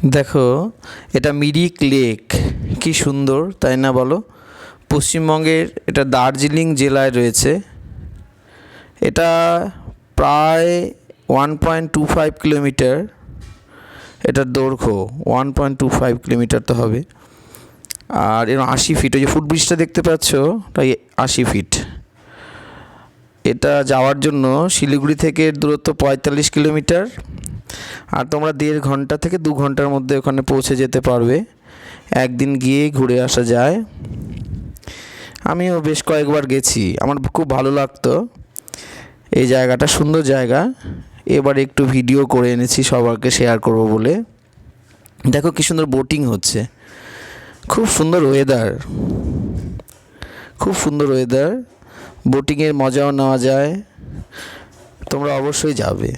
দেখো, এটা মিরিক লেক। কি সুন্দর, তাই না বলো? পশ্চিমবঙ্গের এটা দার্জিলিং জেলায় রয়েছে। এটা প্রায় 1.25 কিলোমিটার এটার দৈর্ঘ্য। 1.25 কিলোমিটার তো হবে। আর এর 80 ফিট, ওই যে ফুটব্রিজটা দেখতে পাচ্ছ, তাই 80 ফিট। এটা যাওয়ার জন্য শিলিগুড়ি থেকে দূরত্ব 45 কিলোমিটার। আর তোমরা 1.5 ঘন্টা থেকে 2 ঘন্টার মধ্যে ওখানে পৌঁছে যেতে পারবে। একদিন গিয়ে ঘুরে আসা যায়। আমিও বেশ কয়েকবার গেছি, আমার খুব ভালো লাগতো। এই জায়গাটা সুন্দর জায়গা। এবার একটু ভিডিও করে এনেছি সবাইকে শেয়ার করব বলে। দেখো কি সুন্দর বোটিং হচ্ছে। খুব সুন্দর ওয়েদার, খুব সুন্দর ওয়েদার। বোটিংয়ের মজাও নেওয়া যায়। তোমরা অবশ্যই যাবে।